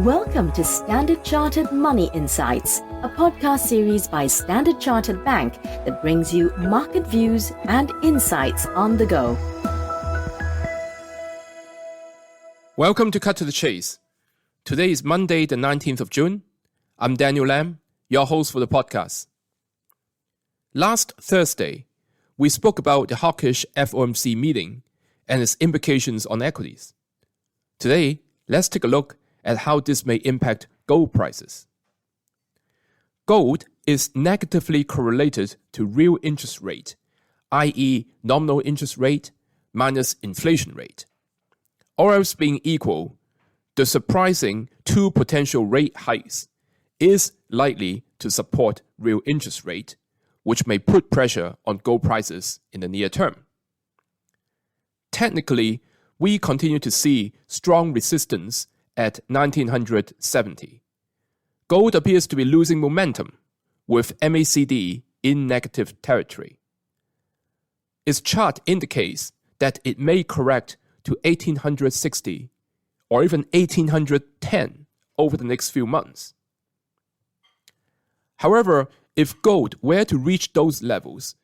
Welcome to Standard Chartered Money Insights, a podcast series by Standard Chartered Bank that brings you market views and insights on the go. Welcome to Cut to the Chase. Today is Monday, the 19th of June. I'm Daniel Lam, your host for the podcast. Last Thursday, we spoke about the hawkish FOMC meeting and its implications on equities. Today, let's take a look at how this may impact gold prices. Gold is negatively correlated to real interest rate, i.e. nominal interest rate minus inflation rate. Or else being equal, the surprising two potential rate hikes is likely to support real interest rate, which may put pressure on gold prices in the near term. Technically, we continue to see strong resistance at 1970. Gold appears to be losing momentum, with MACD in negative territory. Its chart indicates that it may correct to 1860 or even 1810 over the next few months. However, if gold were to reach those levels,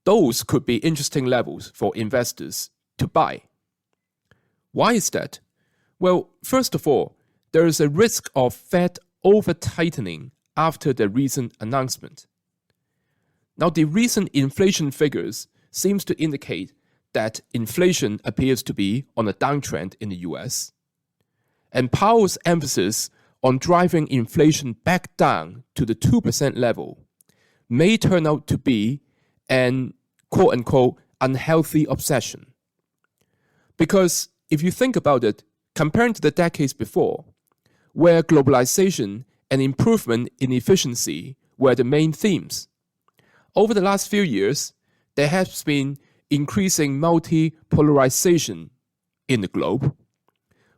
those could be interesting levels for investors to buy. Why is that? Well, first of all, there is a risk of Fed over-tightening after the recent announcement. Now, the recent inflation figures seems to indicate that inflation appears to be on a downtrend in the US, and Powell's emphasis on driving inflation back down to the 2% level may turn out to be an quote-unquote unhealthy obsession. Because if you think about it, comparing to the decades before, where globalization and improvement in efficiency were the main themes, over the last few years, there has been increasing multi-polarization in the globe,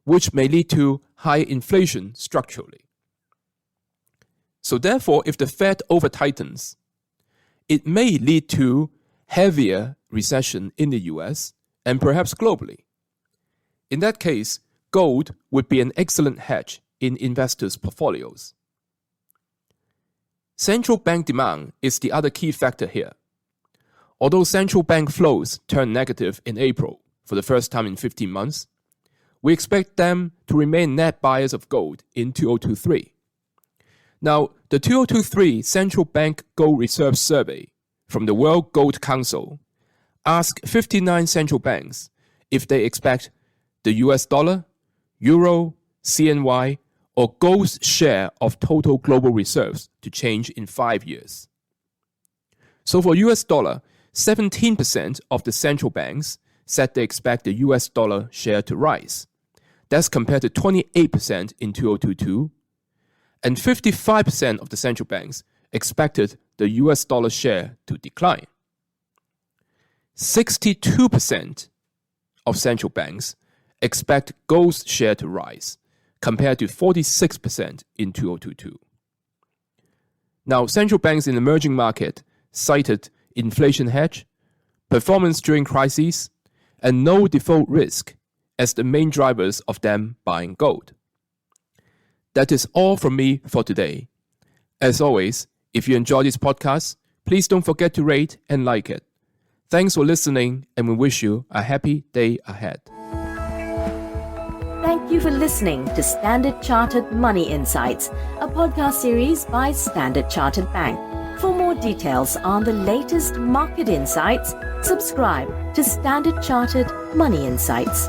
which may lead to high inflation structurally. So therefore, if the Fed over-tightens, it may lead to heavier recession in the US and perhaps globally. In that case, gold would be an excellent hedge in investors' portfolios. Central bank demand is the other key factor here. Although central bank flows turned negative in April for the first time in 15 months, we expect them to remain net buyers of gold in 2023. Now, the 2023 Central Bank Gold Reserve Survey from the World Gold Council asked 59 central banks if they expect the US dollar, euro, CNY, or gold's share of total global reserves to change in 5 years. So for US dollar, 17% of the central banks said they expect the US dollar share to rise. That's compared to 28% in 2022, and 55% of the central banks expected the US dollar share to decline. 62% of central banks expect gold's share to rise, compared to 46% in 2022. Now, central banks in emerging market cited inflation hedge, performance during crises, and no default risk as the main drivers of them buying gold. That is all from me for today. As always, if you enjoy this podcast, please don't forget to rate and like it. Thanks for listening, and we wish you a happy day ahead. Thank you for listening to Standard Chartered Money Insights, a podcast series by Standard Chartered Bank. For more details on the latest market insights, subscribe to Standard Chartered Money Insights.